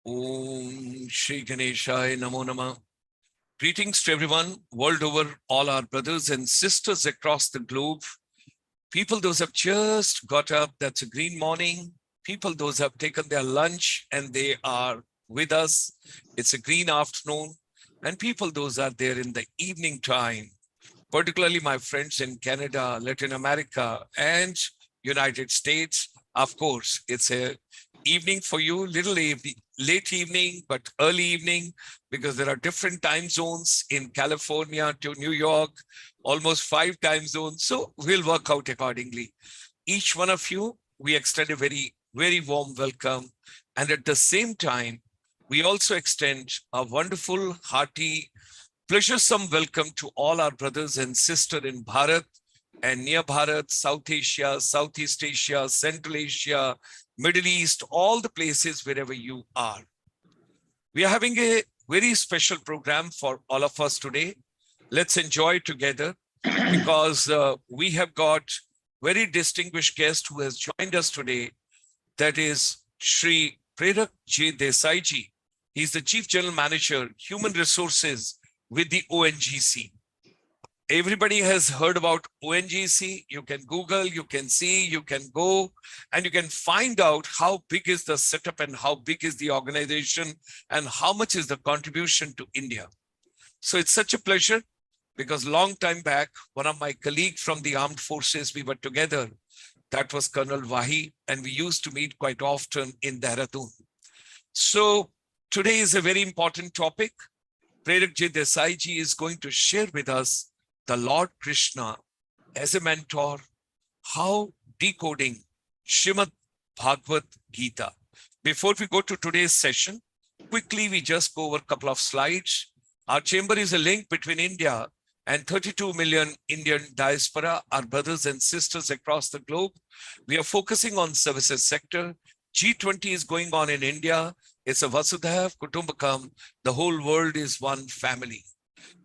Om Shri Ganeshaya Namo Namah. Greetings to everyone world over, all our brothers and sisters across the globe. People, those have just got up, that's a green morning. People, those have taken their lunch and they are with us, it's a green afternoon. And people, those are there in the evening time, particularly my friends in Canada, Latin America, and United States. Of course, it's a evening for you, late evening, but early evening, because there are different time zones in California to New York, almost 5 time zones. So we'll work out accordingly. Each one of you, we extend a very, very warm welcome. And at the same time, we also extend a wonderful, hearty, pleasuresome welcome to all our brothers and sisters in Bharat and near Bharat, South Asia, Southeast Asia, Central Asia, Middle East, all the places wherever you are. We are having a very special program for all of us today. Let's enjoy together because we have got very distinguished guest who has joined us today. That is Shri Prerak J Desai ji. He's the Chief General Manager, Human Resources with the ONGC. Everybody has heard about ONGC. You can Google, you can see, you can go, and you can find out how big is the setup and how big is the organization and how much is the contribution to India. So it's such a pleasure because long time back, one of my colleagues from the armed forces, we were together. That was Colonel Wahi, and we used to meet quite often in Dehradun. So today is a very important topic. Prerak J Desai ji is going to share with us the Lord Krishna as a mentor, how decoding Shrimad Bhagwad Gita. Before we go to today's session, quickly we just go over a couple of slides. Our chamber is a link between India and 32 million Indian diaspora, our brothers and sisters across the globe. We are focusing on services sector. G20 is going on in India. It's a Vasudhaiva Kutumbakam. The whole world is one family.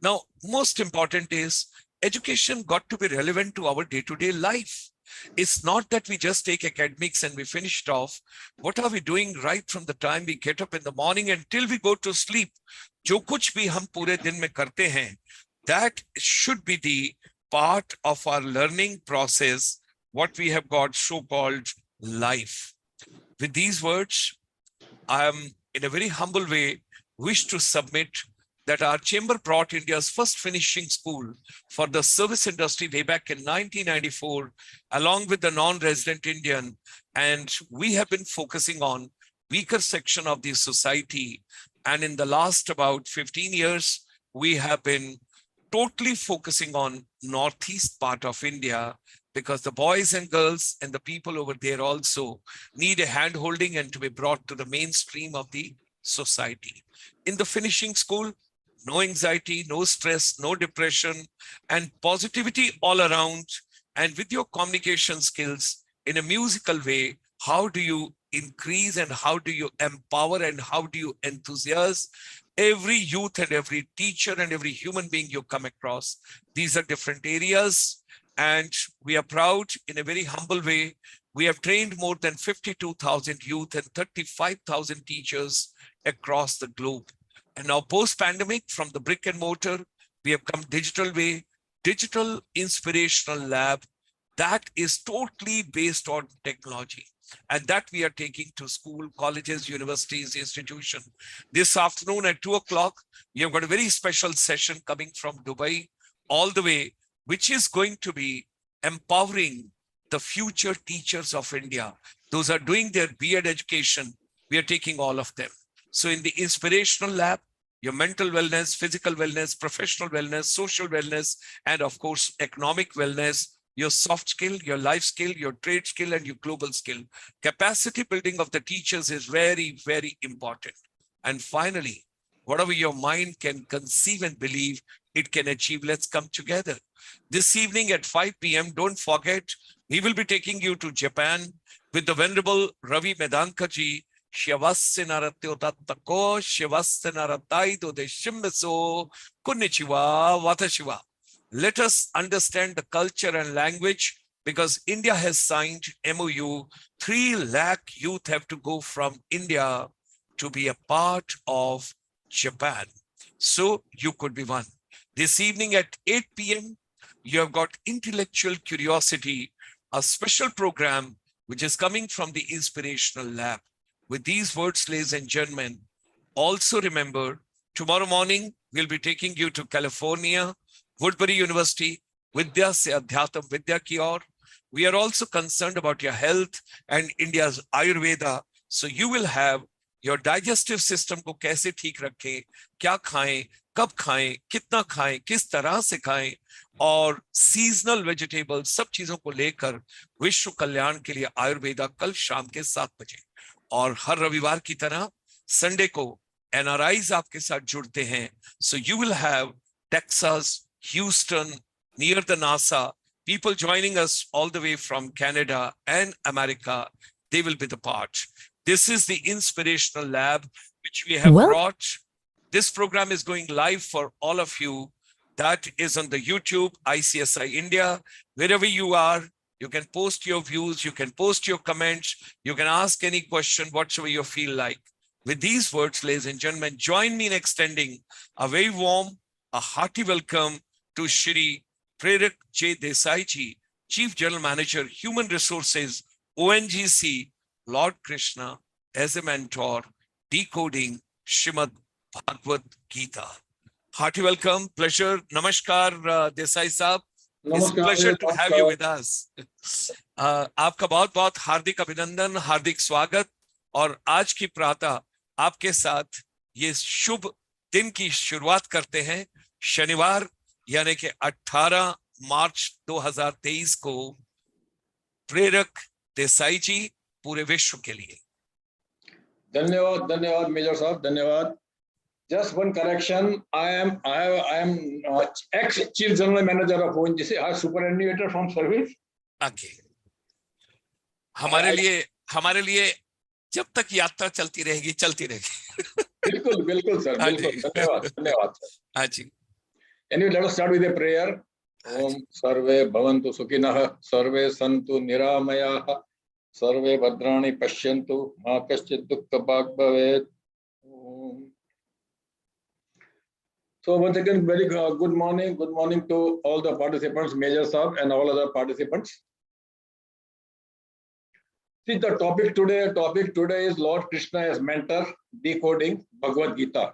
Now, most important is education got to be relevant to our day-to-day life. It's not that we just take academics and we finish it off. What are we doing right from the time we get up in the morning until we go to sleep? Jo kuch bhi hum pure din mein karte hain, that should be the part of our learning process, what we have got so-called life. With these words, I am in a very humble way wish to submit that our chamber brought India's first finishing school for the service industry way back in 1994, along with the non-resident Indian. And we have been focusing on weaker section of the society. And in the last about 15 years, we have been totally focusing on northeast part of India, because the boys and girls and the people over there also need a hand holding and to be brought to the mainstream of the society. In the finishing school, no anxiety, no stress, no depression, and positivity all around. And with your communication skills in a musical way, how do you increase and how do you empower and how do you enthusiasm every youth and every teacher and every human being you come across? These are different areas. And we are proud in a very humble way. We have trained more than 52,000 youth and 35,000 teachers across the globe. And now post-pandemic, from the brick and mortar, we have come digital way, digital inspirational lab that is totally based on technology. And that we are taking to school, colleges, universities, institutions. This afternoon at 2 o'clock, we have got a very special session coming from Dubai all the way, which is going to be empowering the future teachers of India. Those are doing their B.Ed education. We are taking all of them. So in the inspirational lab, your mental wellness, physical wellness, professional wellness, social wellness, and of course, economic wellness, your soft skill, your life skill, your trade skill, and your global skill. Capacity building of the teachers is very, very important. And finally, whatever your mind can conceive and believe, it can achieve. Let's come together. This evening at 5 p.m., don't forget, we will be taking you to Japan with the Venerable Ravi Medanka ji. Konnichiwa, watashiwa. Let us understand the culture and language, because India has signed MOU. 3 lakh youth have to go from India to be a part of Japan. So you could be one. This evening at 8 p.m., you have got Intellectual Curiosity, a special program which is coming from the Inspirational Lab. With these words, ladies and gentlemen, also remember, tomorrow morning, we'll be taking you to California, Woodbury University, Vidya Se Adhyatam Vidya Ki Aur. We are also concerned about your health and India's Ayurveda. So you will have your digestive system को कैसे ठीक रखें, क्या खाएं, कब खाएं, कितना खाएं, किस तरह से खाएं, और सीजनल वेजिटेबल सब चीजों को लेकर विश्व कल्याण के लिए आयुर्वेदा कल शाम के 7 बजे। और हर रविवार की तरह संडे को NRIs आपके साथ जुड़ते हैं। So you will have Texas, Houston, near the NASA, people joining us all the way from Canada and America. They will be the part. This is the Inspirational Lab, which we have brought. This program is going live for all of you. That is on the YouTube, ICSI India. Wherever you are, you can post your views, you can post your comments, you can ask any question, whatsoever you feel like. With these words, ladies and gentlemen, join me in extending a very warm, a hearty welcome to Shri Prerak J Desai ji, Chief General Manager, Human Resources, ONGC, Lord Krishna, as a mentor, decoding Shrimad Bhagwad Gita. Hearty welcome, pleasure, namaskar, Desai Saab. It's a pleasure to have you with us. आपका बहुत बहुत हार्दिक अभिनंदन, हार्दिक स्वागत, और आज की प्रातः आपके साथ ये शुभ दिन की शुरुआत करते हैं। शनिवार यानी कि 18 मार्च 2023 को प्रेरक देसाई जी पूरे विश्व के लिए। धन्यवाद, धन्यवाद मेजर साहब, धन्यवाद। Just one correction. I am ex Chief General Manager of ONGC, superannuator from service. Okay. हमारे लिए जब तक यात्रा चलती रहेगी, चलती रहेगी। बिल्कुल, बिल्कुल सर, बिल्कुल। धन्यवाद, धन्यवाद सर। हाँ जी। Anyway, let us start with a prayer. Om sarve bhavantu sukhinah, sarve santu niramaya, sarve bhadrani pashyantu, ma kaschid dukkha bhag bhavet. So once again, very good morning to all the participants, Major Saab and all other participants. See, the topic today is Lord Krishna as mentor, decoding Bhagwad Gita.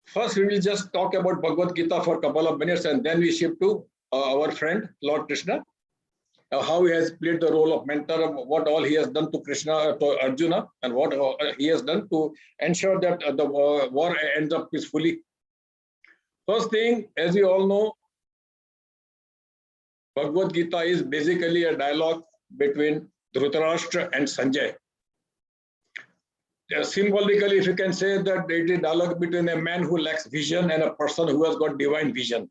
First, we will just talk about Bhagwad Gita for a couple of minutes, and then we shift to our friend Lord Krishna, how he has played the role of mentor, what all he has done to Krishna, to Arjuna, and what he has done to ensure that the war ends up peacefully. First thing, as you all know, Bhagwad Gita is basically a dialogue between Dhritarashtra and Sanjay. Symbolically, if you can say that it is a dialogue between a man who lacks vision and a person who has got divine vision.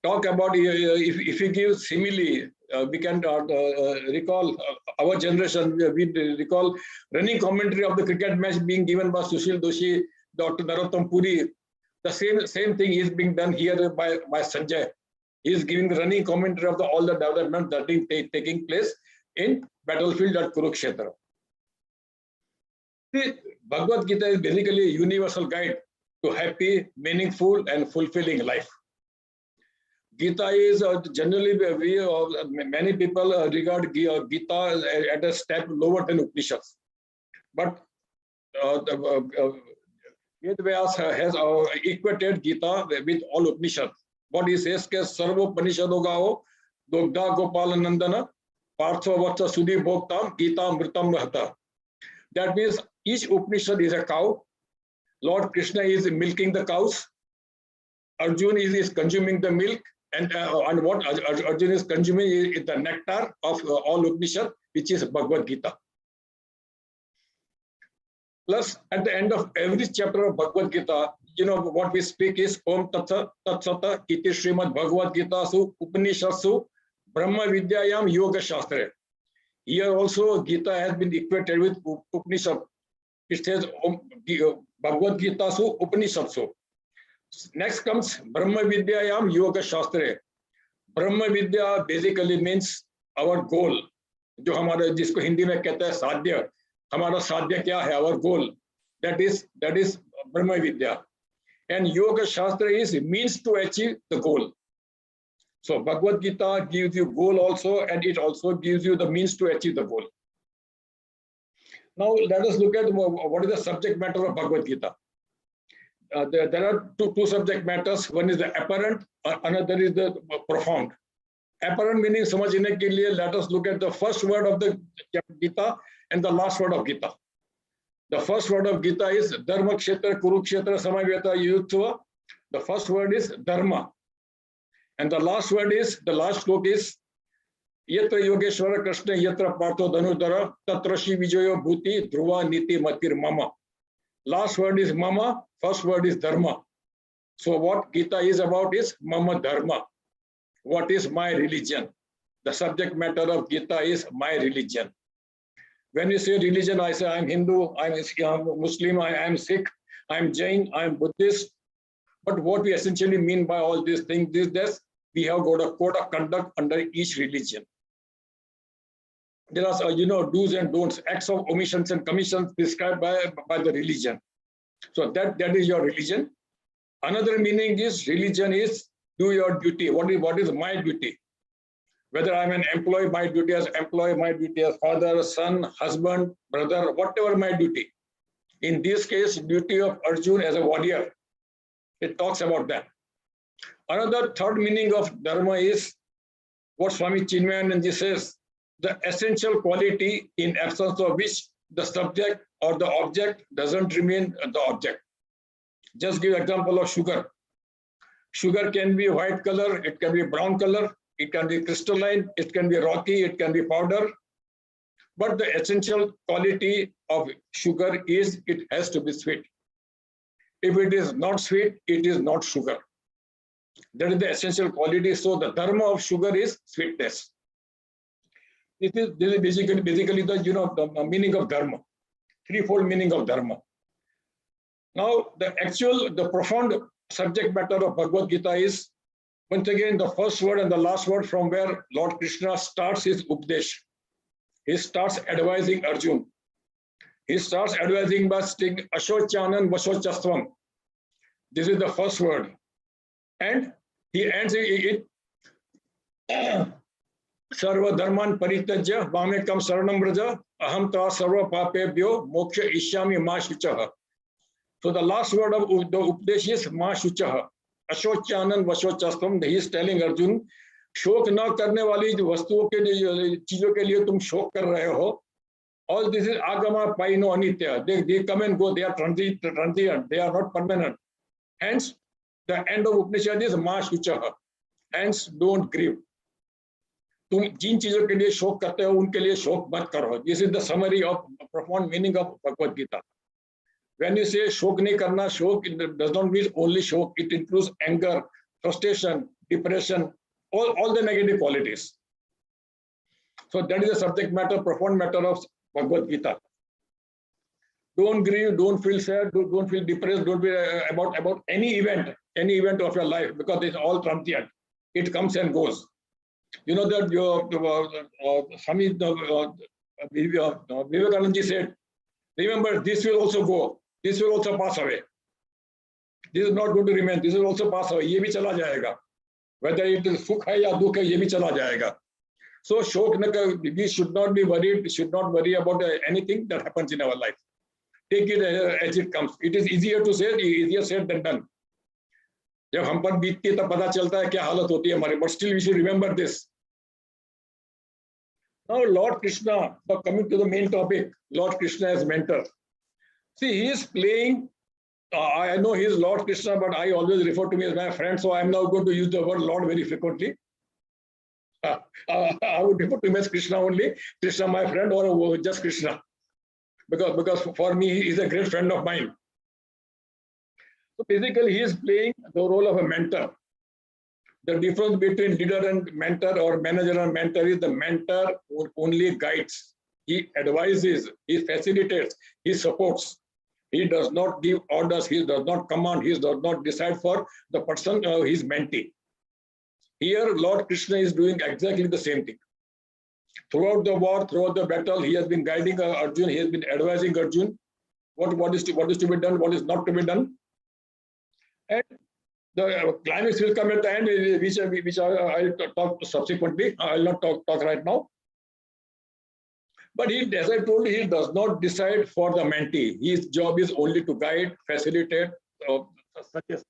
Talk about, if you give simile, we can recall our generation, we recall running commentary of the cricket match being given by Sushil Doshi, Dr. Narottam Puri. The same thing is being done here by Sanjay. He is giving running commentary of all the development that is taking place in battlefield at Kurukshetra. See, Bhagavad Gita is basically a universal guide to happy, meaningful, and fulfilling life. Gita is generally, many people regard Gita at a step lower than Upanishads. But Vedas has equated Gita with all Upanishads. What he says is, Sarvopanishado gao, Dogda Gopala Nandana, Partho Vatsa Sudhi Bhoktam, Gita Mritam Rahata. That means each Upanishad is a cow. Lord Krishna is milking the cows. Arjuna is consuming the milk. And what Arjuna is consuming is the nectar of all Upanishad, which is Bhagavad Gita. Plus, at the end of every chapter of Bhagavad Gita, what we speak is Om Tatsata Iti Shrimad Bhagwad Gita Su Upanishadsu Brahma Vidyayam Yoga Shastra. Here also Gita has been equated with Upanishad. It says Bhagwad Gita Su Upanishadsu. Next comes Brahma Vidyayam Yoga Shastra. Brahma Vidya basically means our goal. जो हमारा जिसको हिंदी में कहते हैं साध्य, हमारा साध्य क्या है, our goal. That is Brahma Vidya. And Yoga Shastra is means to achieve the goal. So Bhagavad Gita gives you goal also, and it also gives you the means to achieve the goal. Now let us look at what is the subject matter of Bhagavad Gita. There are two subject matters. One is the apparent, another is the profound. Apparent meaning समझने के लिए let us look at the first word of the Gita and the last word of Gita. The first word of Gita is Dharma Kshetra Kurukshetra Samaveta Yudhva. The first word is Dharma. And the last word is, the last slok is Yatra Yogeshwara Krishna Yatra Partho Dhanudhara Tatrashi Vijayo Bhuti Dhruva Niti Matir Mama. Last word is Mama, first word is Dharma. So what Gita is about is Mama Dharma. What is my religion? The subject matter of Gita is my religion. When you say religion, I say I'm Hindu, I'm Muslim, I'm Sikh, I'm Jain, I'm Buddhist. But what we essentially mean by all these things is that we have got a code of conduct under each religion. There are, do's and don'ts, acts of omissions and commissions prescribed by the religion. So that is your religion. Another meaning is religion is do your duty. What is my duty? Whether I'm an employee, my duty as employee, my duty as father, son, husband, brother, whatever my duty. In this case, duty of Arjuna as a warrior. It talks about that. Another third meaning of dharma is what Swami Chinmayananji says, the essential quality in absence of which the subject or the object doesn't remain the object. Just give example of sugar. Sugar can be white color, it can be brown color, it can be crystalline, it can be rocky, it can be powder. But the essential quality of sugar is it has to be sweet. If it is not sweet, it is not sugar. That is the essential quality. So the dharma of sugar is sweetness. This is basically the meaning of dharma, threefold meaning of dharma. Now the profound subject matter of Bhagavad Gita is once again the first word and the last word from where Lord Krishna starts his Upadesh. He starts advising Arjuna. He starts advising by saying Ashocyanan Vasochastvam. This is the first word. And he ends it Sarva Dharman Paritajya Vamekam Saranam Braja Aham Ta Sarva Papebhyo Moksha Ishyami Ma Shuchaha. So the last word of the Upadesh is Ma Shuchaha. Ashocyanan Vasochastvam. He is telling Arjuna, शोक न करने वाली जो वस्तुओं के लिए चीजों के लिए तुम शोक कर रहे हो. All this is agama paino anitya. They come and go. They are transient. They are not permanent. Hence, the end of Upanishad is ma shuchaha. Hence, don't grieve. तुम जिन चीजों के लिए शोक करते हो उनके लिए शोक मत करो. This is the summary of profound meaning of Bhagavad Gita. When you say शोक नहीं करना, शोक it does not mean only शोक. It includes anger, frustration, depression, all the negative qualities. So that is the subject matter, profound matter of Bhagavad Gita. Don't grieve, don't feel sad, don't feel depressed, don't be about any event of your life, because it's all transient. It comes and goes. You know that Swami Vivekananda said, remember, this will also go, this will also pass away. This is not going to remain, this will also pass away. ये भी चला जाएगा. Whether it is सुख है या दुख है, ये भी चला जाएगा. So शोक न कर, we should not be worried, we should not worry about anything that happens in our life. Take it as it comes. It is easier to say, easier said than done. जब हम पर बीतती है तब पता चलता है क्या हालत होती है हमारी. But still we should remember this. Now Lord Krishna, coming to the main topic, Lord Krishna as mentor. See, he is playing. I know he is Lord Krishna, but I always refer to me as my friend, so I am now going to use the word Lord very frequently. I would refer to him as Krishna only, Krishna my friend, or just Krishna, because for me he is a great friend of mine. So basically he is playing the role of a mentor. The difference between leader and mentor, or manager and mentor, is the mentor only guides, he advises, he facilitates, he supports. He does not give orders, he does not command, he does not decide for the person, his mentee. Here, Lord Krishna is doing exactly the same thing. Throughout the war, throughout the battle, he has been guiding Arjuna, he has been advising Arjuna. what is to be done, what is not to be done. And the climax will come at the end, which I'll talk subsequently. I'll not talk right now. But as I told you, he does not decide for the mentee. His job is only to guide, facilitate, suggest.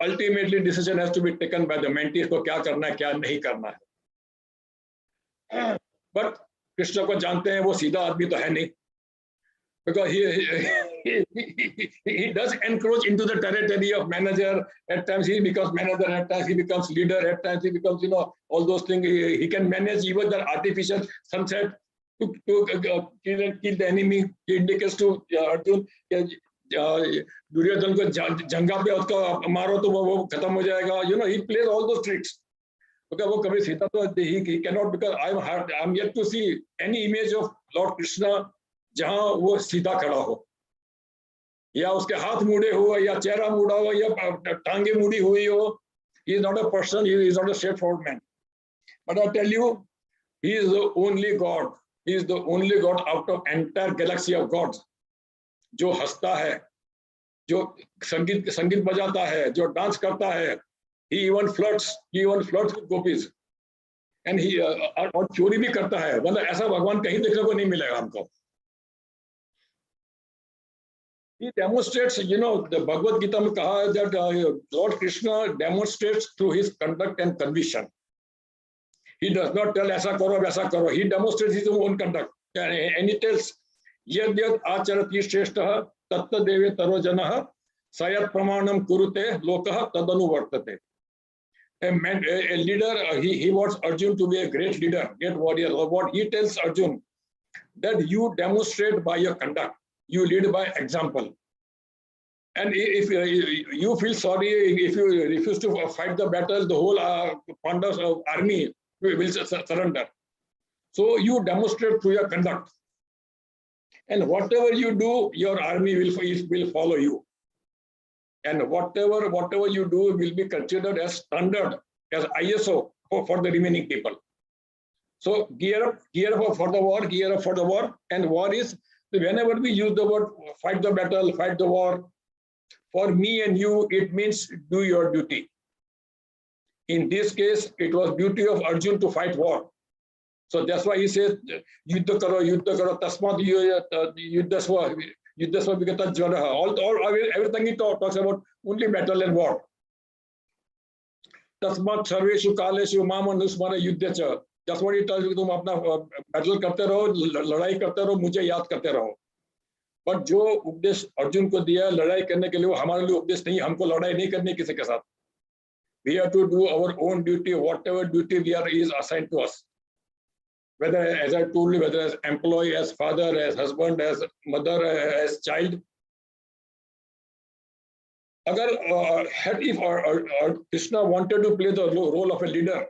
Ultimately, decision has to be taken by the mentee. को क्या करना है, क्या नहीं करना है. But Krishna को जानते हैं, वो सीधा आदमी तो है नहीं. Because he does encroach into the territory of manager. At times he becomes manager, at times he becomes leader, at times he becomes, all those things. He can manage even the artificial sunset to kill the enemy. He indicates to Arjun, Duryodhan को जंगा पे उसको मारो तो वो खत्म हो जाएगा. He plays all those tricks. Because वो कभी सीधा तो he cannot, because I'm yet to see any image of Lord Krishna जहां वो सीधा खड़ा हो, या उसके हाथ मुड़े हो, या चेहरा मुड़ा हो, या टांगे मुड़ी हुई हो. He is not a person, he is not a straightforward man. But I tell you, he is the only God. He is the only God out of entire galaxy of gods. जो हंसता है, जो संगीत बजाता है, जो dance करता है. He even flirts with gopis. And he और चोरी भी करता है. मतलब ऐसा भगवान कहीं देखने को नहीं मिलेगा हमको. He demonstrates, the Bhagavad Gita में कहा है that Lord Krishna demonstrates through his conduct and conviction. He does not tell ऐसा करो वैसा करो. He demonstrates his own conduct. And he tells, यद् यद् आचरति श्रेष्ठः तत्तद् देवेतरो जनः सयत् प्रमाणं कुरुते लोकः तदनुवर्तते. A leader, he wants Arjun to be a great leader, great warrior. What he tells Arjun, that you demonstrate by your conduct. You lead by example. And if you feel sorry, if you refuse to fight the battle, the whole Pandavas army will surrender. So you demonstrate through your conduct. And whatever you do, your army will follow you. And whatever you do will be considered as standard, as ISO for the remaining people. So gear up for the war, and war is, whenever we use the word fight the battle, fight the war, for me and you, it means do your duty. In this case, it was duty of Arjun to fight war. So that's why he says, Yuddha karo, tasmat yuddhasva vigata jvaraha. Everything he talks about only battle and war. Tasmat sarveshu kaleshu mama nusmara yuddhacha. That's what he tells you, तुम अपना battle करते रहो, लड़ाई करते रहो, मुझे याद करते रहो. But जो उपदेश अर्जुन को दिया लड़ाई करने के लिए, वो हमारे लिए उपदेश नहीं. हमको लड़ाई नहीं करनी किसी के साथ. We have to do our own duty, whatever duty is assigned to us. Whether, as I told you, whether as employee, as father, as husband, as mother, as child. If Krishna wanted to play the role of a leader,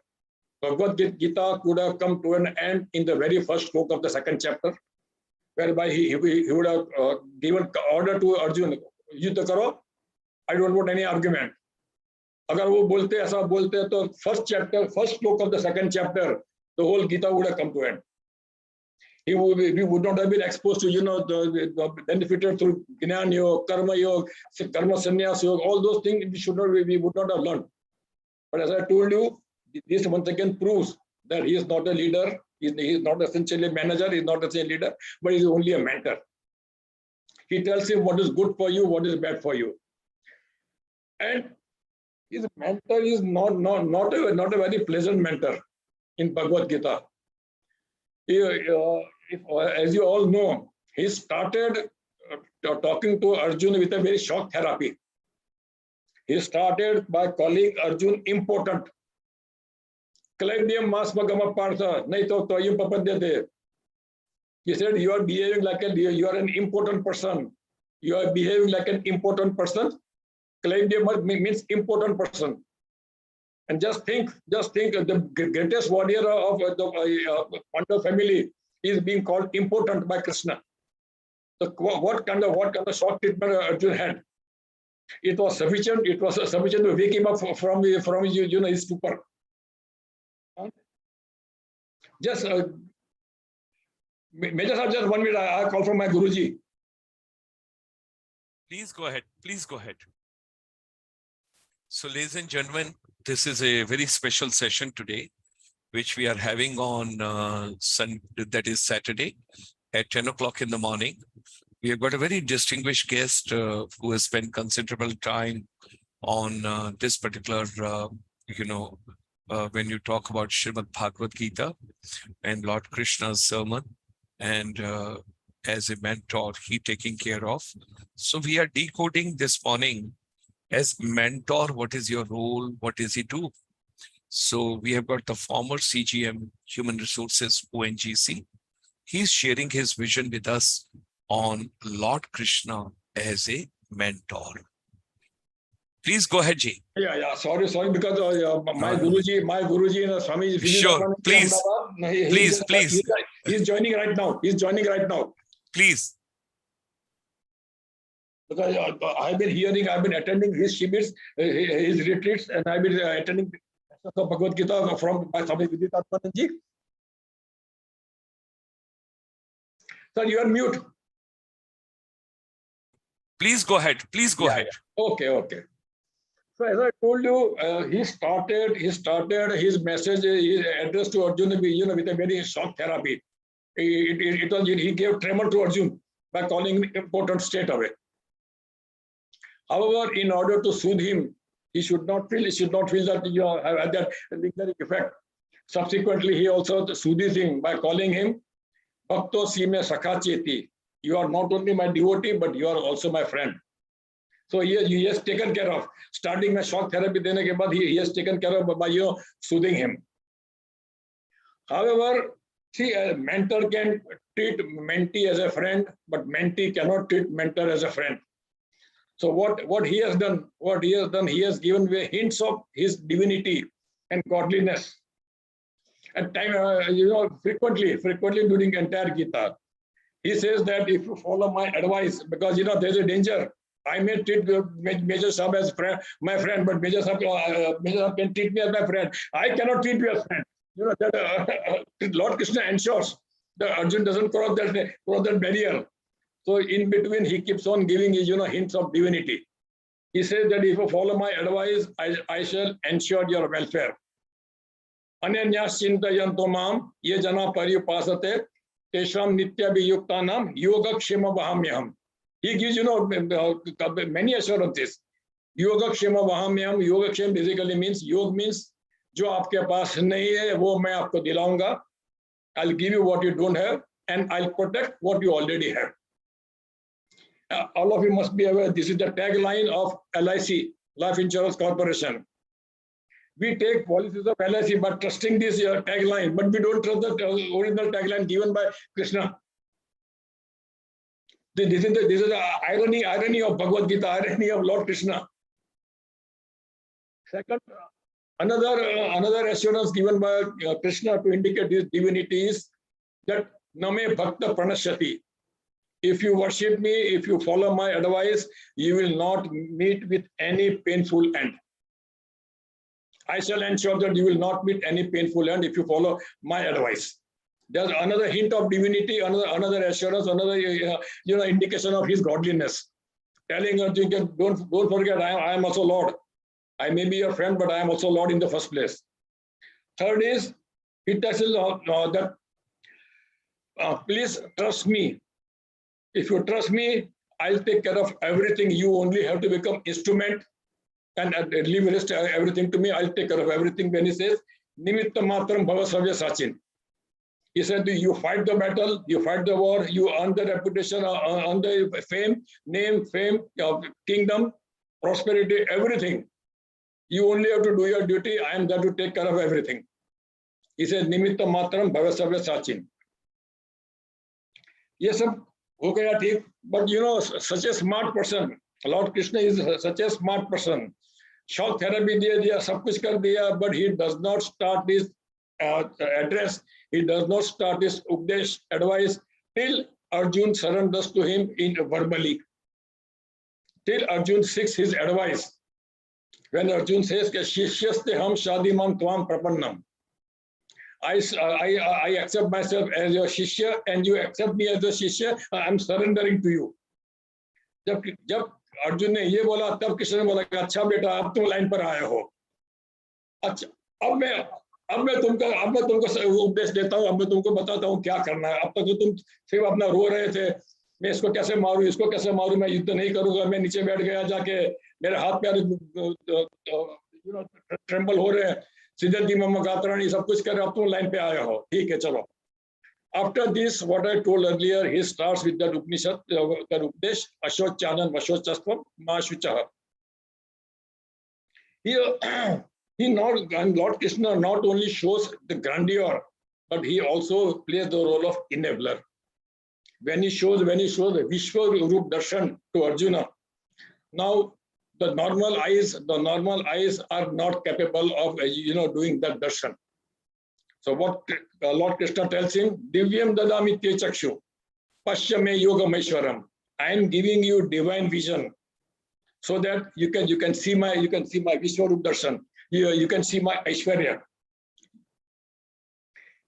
Bhagavad Gita could have come to an end in the very first book of the second chapter, whereby he would have given order to Arjun, Yuddha karo, I don't want any argument. अगर वो बोलते ऐसा बोलते तो first book of the second chapter, the whole Gita would have come to end. We would not have been exposed to, the benefited through Jnana Yoga, Karma Yoga, Karma Sannyas Yoga, all those things we would not have learned. But as I told you, this once again proves that he is not a leader, he is not essentially a manager, he is not essentially a leader, but he is only a mentor. He tells him what is good for you, what is bad for you. And his mentor is not a very pleasant mentor in Bhagavad Gita. As you all know, he started talking to Arjun with a very shock therapy. He started by calling Arjun important. He said, you are behaving like you are an important person. You are behaving like an important person. Means important person. And just think the greatest warrior of the Pandava family is being called important by Krishna. So what kind of shock treatment Arjun had? It was sufficient to wake him up from his stupor. Just Major Sahib, just 1 minute, I call from my Guruji. Please go ahead. Please go ahead. So, ladies and gentlemen, this is a very special session today, which we are having on that is Saturday at 10 o'clock in the morning. We have got a very distinguished guest who has spent considerable time on this particular, when you talk about Shrimad Bhagwad Gita and Lord Krishna's sermon, and as a mentor, he taking care of. So we are decoding this morning as mentor, what is your role? What does he do? So we have got the former CGM, Human Resources, ONGC. He's sharing his vision with us on Lord Krishna as a mentor. Please go ahead, Ji. Yeah. Sorry, because my Guruji and Swami. Sure, please. Please. He's joining right now. Please. Because I've been attending his shibirs, his retreats, and I've been attending Bhagavad Gita from Swami Vidyatatmananji. Sir, you are mute. Please go ahead. Ahead. Okay. So as I told you, he started his message, his address to Arjuna, with a very shock therapy. He gave tremor to Arjuna by calling him important straight away. However, in order to soothe him, he should not feel that have had that lingering effect. Subsequently, he also soothes him by calling him Bhakto Sime Sakha Cheti. You are not only my devotee, but you are also my friend. So he has taken care of. Starting with shock therapy, he has taken care of by soothing him. However, see, a mentor can treat mentee as a friend, but mentee cannot treat mentor as a friend. So what he has done, he has given away hints of his divinity and godliness. At time, frequently during the entire Gita, he says that if you follow my advice, because there's a danger. I may treat Major Sahib as my friend, but Major Sahib can treat me as my friend. I cannot treat you as friend. Lord Krishna ensures that Arjuna doesn't cross that barrier. So in between, he keeps on giving his hints of divinity. He says that if you follow my advice, I shall ensure your welfare. Ananyas chintayanto mam ye jana paripasate tesham nitya viyuktanam yogakshema vahamyaham. He gives many assurances. Yogakshema vahamyaham. Yogakshema basically means yog means jo aapke paas nahi hai wo main aapko dilaunga. I'll give you what you don't have and I'll protect what you already have. All of you must be aware, this is the tagline of LIC, Life Insurance Corporation. We take policies of LIC by trusting this tagline, but we don't trust the original tagline given by Krishna. This is the irony of Bhagavad Gita, irony of Lord Krishna. Second, another assurance given by Krishna to indicate his divinity is that Name Bhakta Pranashyati. If you worship me, if you follow my advice, you will not meet with any painful end. I shall ensure that you will not meet any painful end if you follow my advice. There's another hint of divinity, another assurance, another indication of his godliness. Telling Arjuna, don't forget, I am also Lord. I may be your friend, but I am also Lord in the first place. Third is, he tells that please trust me. If you trust me, I'll take care of everything. You only have to become instrument and leave rest everything to me. I'll take care of everything. When he says, Nimitta matram bhava savya sachin. He said, you fight the battle, you fight the war, you earn the reputation, earn the fame, kingdom, prosperity, everything. You only have to do your duty. I am there to take care of everything. He said, Nimitta matram bhava savya sachin. Yes, sir. Okay, but such a smart person, Lord Krishna is such a smart person. Shock therapy diya, sab kuch kar diya, but he does not start his address, he does not start his Updesh advice till Arjuna surrenders to him verbally. Till Arjuna seeks his advice. When Arjuna says, Shishyaste ham shadiman tvam prapannam. I accept myself as your shishya and you accept me as a shishya, I am surrendering to you. Jab Arjun ने ये बोला, तब कृष्ण ने बोला अच्छा बेटा अब तुम लाइन पर आए हो, अच्छा अब मैं तुमको उपदेश देता हूँ, अब मैं तुमको बताता हूँ क्या करना है। अब तक तो तुम सिर्फ अपना रो रहे थे, मैं इसको कैसे मारूं, इसको कैसे मारूं, मैं युद्ध नहीं करूंगा, मैं नीचे बैठ गया जाके, मेरे हाथ पैर ट्रेम्बल हो रहे हैं, सिद्धि मम गात्राणी सब कुछ कर, अब तुम लाइन पे आए हो, ठीक है चलो। After this, what I told earlier, he starts with that Upanishad, that Upadesh, Ashochanam, Vashocastvam, Mashuchaha. Here, Lord Krishna not only shows the grandeur, but he also plays the role of enabler. When he shows the Vishwa Roop Darshan to Arjuna, now the normal eyes are not capable of doing that darshan. So what Lord Krishna tells him, Divyam dadami te chakshu, pasya me yoga maishwaram. I am giving you divine vision, so that you can see my Vishwarup darshan. You can see my Aishwarya.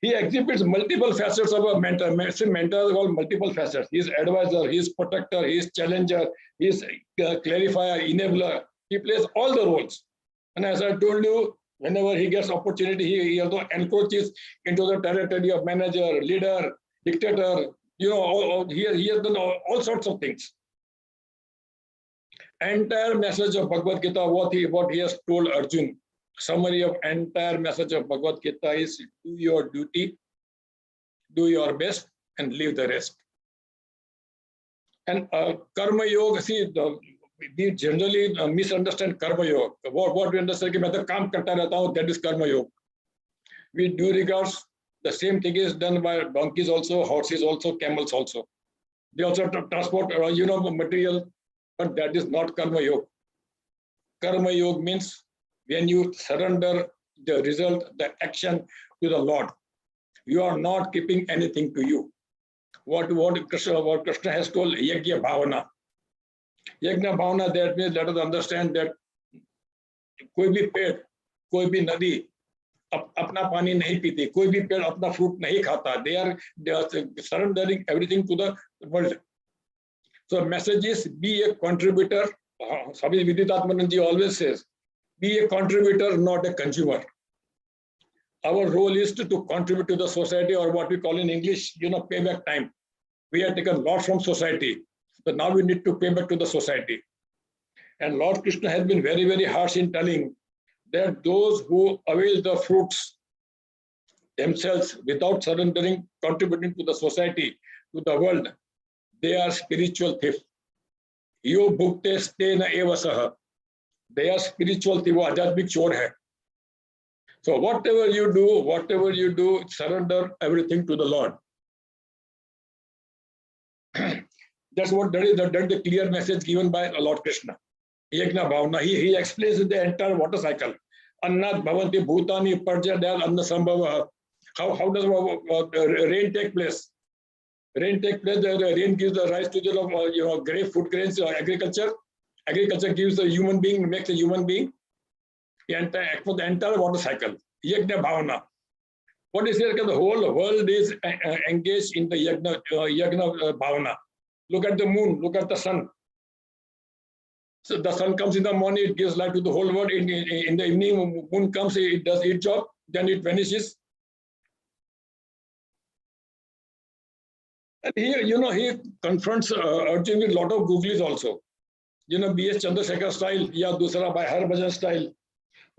He exhibits multiple facets of a mentor. Mentor is called multiple facets. He is advisor, he is protector, he is challenger, he is clarifier, enabler. He plays all the roles. And as I told you, whenever he gets opportunity, he also encroaches into the territory of manager, leader, dictator. He has done all sorts of things. Entire message of Bhagavad Gita, what he has told Arjun. Summary of entire message of Bhagavad Gita is: do your duty, do your best, and leave the rest. And karma yoga, see, we generally misunderstand karma yoga. What we understand, कि मैं तो काम करता रहता हूँ, that is karma yoga. With due regards, the same thing is done by donkeys also, horses also, camels also. They also transport material, but that is not karma yoga. Karma yoga means when you surrender the result, the action to the Lord. You are not keeping anything to you. What Krishna has told, yajna bhavana. Yajna bhavana, that means let us understand that कोई भी पेड़, कोई भी नदी अपना पानी नहीं पीती, कोई भी पेड़ अपना फ्रूट नहीं खाता. They are surrendering everything to the world. So message is, be a contributor. Swami Viditatmanand ji always says, be a contributor, not a consumer. Our role is to contribute to the society, or what we call in English, payback time. We have taken a lot from society, but now we need to pay back to the society. And Lord Krishna has been very, very harsh in telling that those who avail the fruits themselves without surrendering, contributing to the society, to the world, they are spiritual thieves. Yo bhukte stena evasaha. They are spiritual thieves. वो आध्यात्मिक चोर है. So whatever you do, surrender everything to the Lord. That's the clear message given by Lord Krishna. Yajna bhavana. He explains the entire water cycle. Annat bhavanti bhutani parjadal anna sambhava. How does rain take place? Rain takes place. The rain gives the rise to the grape, food grains, agriculture. Agriculture gives a human being, makes a human being. For the entire water cycle. Yajna bhavana. What is here? The whole world is engaged in the yajna bhavana. Look at the moon. Look at the sun. So the sun comes in the morning, it gives light to the whole world. In the evening, moon comes, it does its job, then it vanishes. And here, he confronts Arjun with a lot of googlies also. B.S. Chandrasekhar style, ya dusra by Harbhajan style,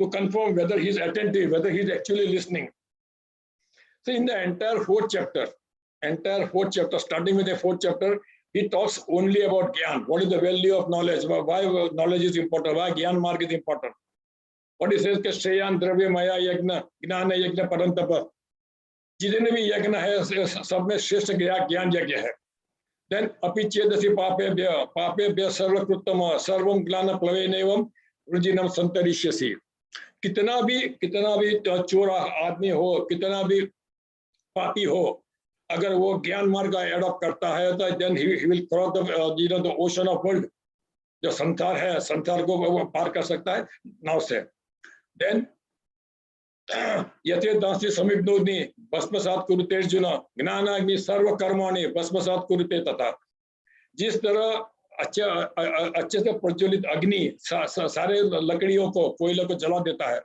to confirm whether he's attentive, whether he's actually listening. So in the entire fourth chapter, starting with the fourth chapter, he talks only about Gyan. What is the value of knowledge? Why knowledge is important? Why Gyan Marg is important? What he says, Shreyan Dravya Maya Yagna, Gnana Yagna Parantapa. जितने भी यज्ञ है सब में श्रेष्ठ ज्ञान यज्ञ है. Then apichedasi pape सर्वकृतम सर्वम ज्ञान प्लवेनैवम वृजिनम संतरिष्यसि. कितना भी चोर आदमी हो, कितना भी पापी हो, अगर वो ज्ञान मार्ग का एडॉप्ट करता है तो then he will cross the ocean of world. जो संसार है, संसार को वो पार कर सकता है नाव से. Then यथे दासी समीपनोनि भस्मसात कुरुते अर्जुन ज्ञानाग्नि सर्व कर्माणि भस्मसात कुरुते तथा. जिस तरह अच्छे से प्रज्वलित अग्नि सारे लकड़ियों को, कोयले को जला देता है,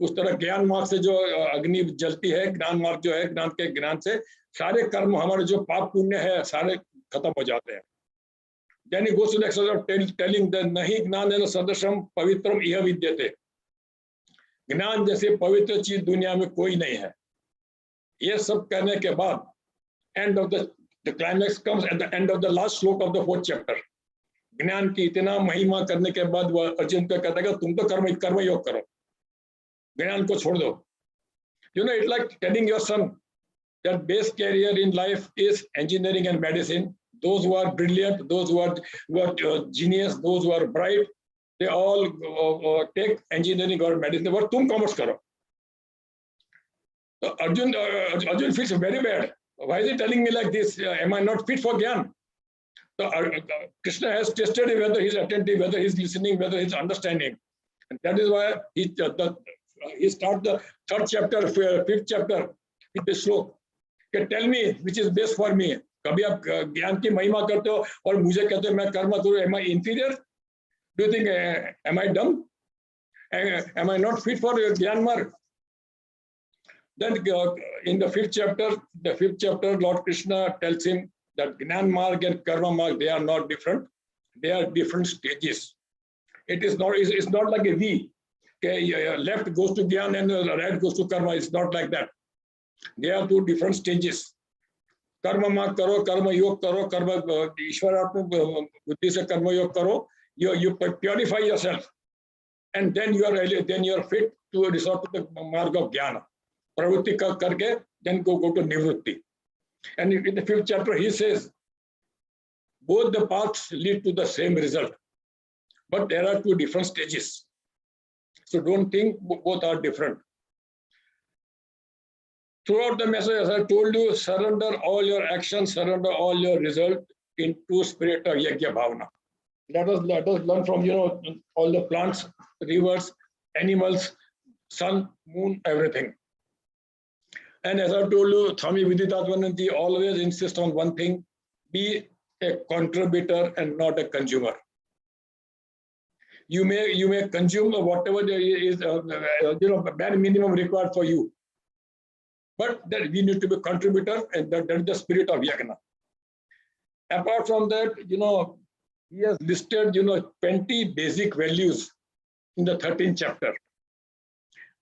उस तरह ज्ञान मार्ग से जो अग्नि जलती है, ज्ञान मार्ग जो है, ज्ञान के ज्ञान से सारे कर्म, हमारे जो पाप पुण्य है, सारे खत्म हो जाते हैं. Then he goes to the exercise of telling that nahi gnanena sadasham pavitram iha vidyate. ज्ञान जैसे पवित्र चीज दुनिया में कोई नहीं है. ये सब कहने के बाद end of the climax comes at the end of the last sloka of the 4th chapter. ज्ञान की इतना महिमा करने के बाद वह अर्जुन को कहता है कि तुम तो कर्म योग करो, ज्ञान को छोड़ दो. You know, it's like telling your son that best career in life is engineering and medicine. Those who are brilliant, those who are genius, those who are bright, they all take engineering or medicine. But तुम commerce करो. So Arjun feels very bad. Why is he telling me like this? Am I not fit for Gyan? So Krishna has tested him whether he's attentive, whether he's listening, whether he's understanding. And that is why he starts the 3rd chapter, 5th chapter with the sloka. Tell me which is best for me. कभी आप ज्ञान की महिमा करते हो और मुझे कहते हो मैं कर्म करूं. Am I inferior? Do you think am I dumb? Am I not fit for Gyan Marg? Then in the 5th chapter, Lord Krishna tells him that Gyan Marg and Karma Marg, they are not different. They are different stages. It's not like a V. Okay, left goes to Gyan and right goes to Karma. It's not like that. They are 2 different stages. कर्म मार्ग करो, कर्म योग करो, कर्म ईश्वरात्मक बुद्धि से कर्म योग करो. You purify yourself, and then you are fit to resort to the marg of jnana. Pravritti करके then go to nivritti. And in the 5th chapter he says both the paths lead to the same result, but there are 2 different stages. So don't think both are different. Throughout the message, as I told you, surrender all your actions, surrender all your result into spirit of yajna bhavana. Let us learn from all the plants, rivers, animals, sun, moon, everything. And as I told you, Swami Viditatvananti always insists on one thing: be a contributor and not a consumer. You may consume whatever is bare minimum required for you. But that we need to be contributor, and that is the spirit of yajna. Apart from that, he has listed 20 basic values in the 13th chapter.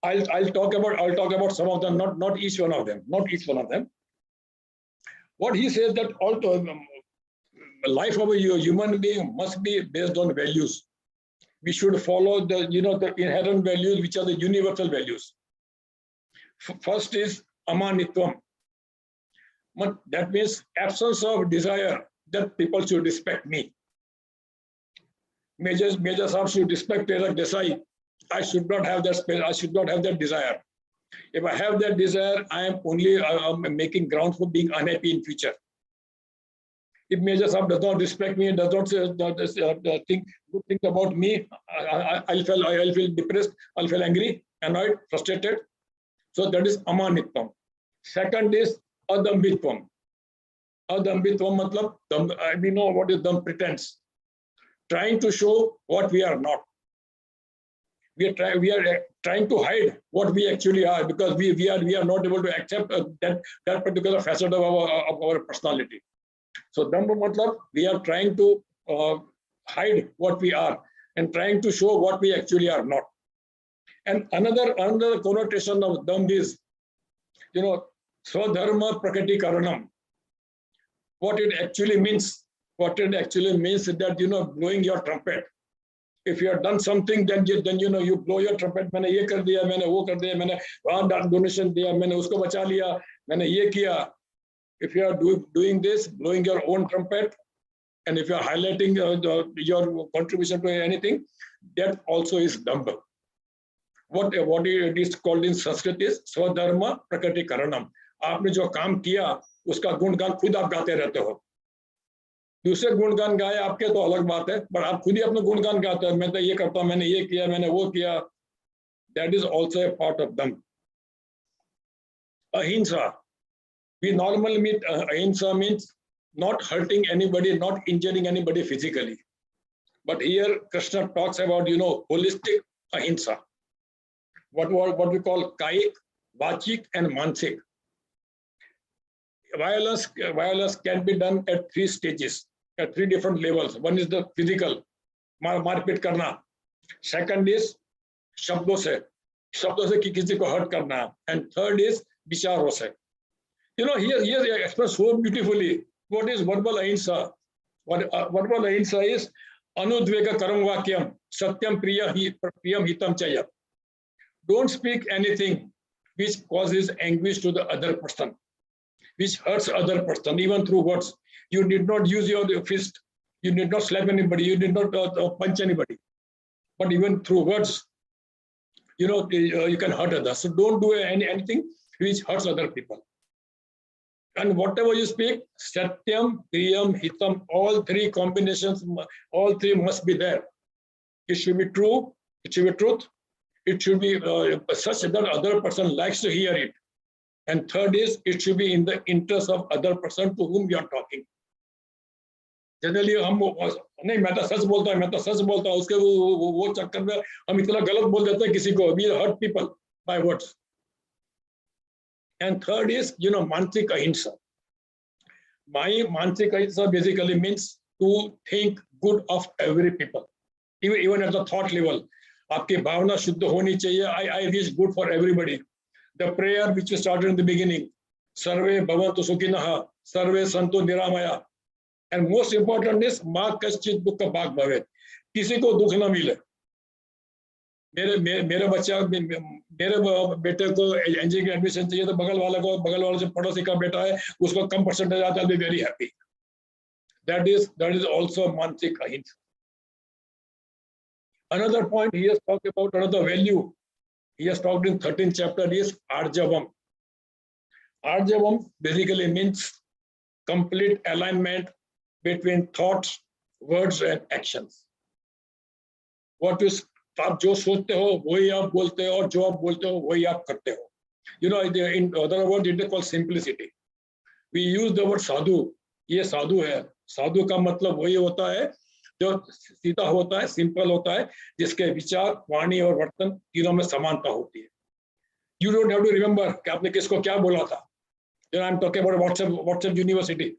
I'll talk about some of them, not each one of them, What he says that all life of a human being must be based on values. We should follow the the inherent values, which are the universal values. First is amanitvam. That means absence of desire, that people should respect me. Major Sahib should respect Prerak Desai. I should not have that space. I should not have that desire. If I have that desire, I am making ground for being unhappy in future. If Major Sahib does not respect me, does not think good things about me, I'll feel depressed, I'll feel angry, annoyed, frustrated. So that is amanitvam. Second is adambitvam. Adambitvam matlab, we know what is dam, pretense. Trying to show what we are not. We are trying to hide what we actually are, because we are not able to accept that particular facet of our personality. So damba matlab, we are trying to hide what we are and trying to show what we actually are not. And another connotation of dam is, swadharma prakatikaranam. What it actually means is that, blowing your trumpet. If you have done something, then you blow your trumpet. मैंने ये कर दिया, मैंने वो कर दिया, मैंने वहाँ donation दिया, मैंने उसको बचा लिया, मैंने ये किया. If you are doing this, blowing your own trumpet, and if you are highlighting your contribution to anything, that also is damba. What it is called in Sanskrit is swadharma prakatikaranam. आपने जो काम किया, उसका गुणगान खुद आप गाते रहते हो. दूसरे गुणगान गाए आपके तो अलग बात है, पर आप खुद ही अपने गुणगान गाते हो. मैं तो ये करता हूं, मैंने ये किया, मैंने वो किया. That is also a part of them. Ahimsa. We normally meet ahimsa means not hurting anybody, not injuring anybody physically. But here Krishna talks about, holistic ahimsa. What we call kaik, vachik, and mansik. Violence can be done at 3 stages, at 3 different levels. One is the physical, मारपीट करना. Second is शब्दों से किसी को hurt करना. And third is विचारों से. Here expressed so beautifully what is verbal ahimsa. Verbal ahimsa is anudvega karam vakyam satyam priyam hitam chaya. Don't speak anything which causes anguish to the other person, which hurts other person, even through words. You did not use your fist, you did not slap anybody, you did not punch anybody, but even through words, you can hurt others. So don't do anything which hurts other people. And whatever you speak, satyam, priyam, hitam, all 3 combinations, all 3 must be there. It should be true, it should be truth, it should be such that other person likes to hear it. And third is, it should be in the interest of other person to whom you are talking. Generally, मैं तो सच बोलता हूँ, उसके वो चक्कर में हम इतना गलत बोल देते हैं किसी को. We hurt people by words. And third is, mansik ahimsa. My mansik ahimsa basically means to think good of every people, even at the thought level. आपकी भावना शुद्ध होनी चाहिए. I wish good for everybody. The prayer which we started in the beginning, Sarve Bhavantu Sukhinah, Sarve Santu Niramaya. And most important is, Ma Kaschit Dukha Bhag Bhavet. किसी को दुख ना मिले. मेरे बेटे को एनजी की एडमिशन चाहिए तो बगल वाले से पड़ोसी का बेटा है, उसको कम परसेंटेज आता है, be very happy. That is also mansik ahimsa. Another point he has talked about, another value he has talked in 13th chapter is arjavam. Arjavam basically means complete alignment between thoughts, words, and actions. आप जो सोचते हो वही आप बोलते हो, और जो आप बोलते हो वही आप करते हो. In other words, it is called simplicity. We use the word sadhu. ये साधु है. साधु का मतलब वही होता है जो सीधा होता है, सिंपल होता है, जिसके विचार, वाणी और वर्तन तीनों में समानता होती है. You don't have to remember कि आपने किसको क्या बोला था. I'm talking about WhatsApp University.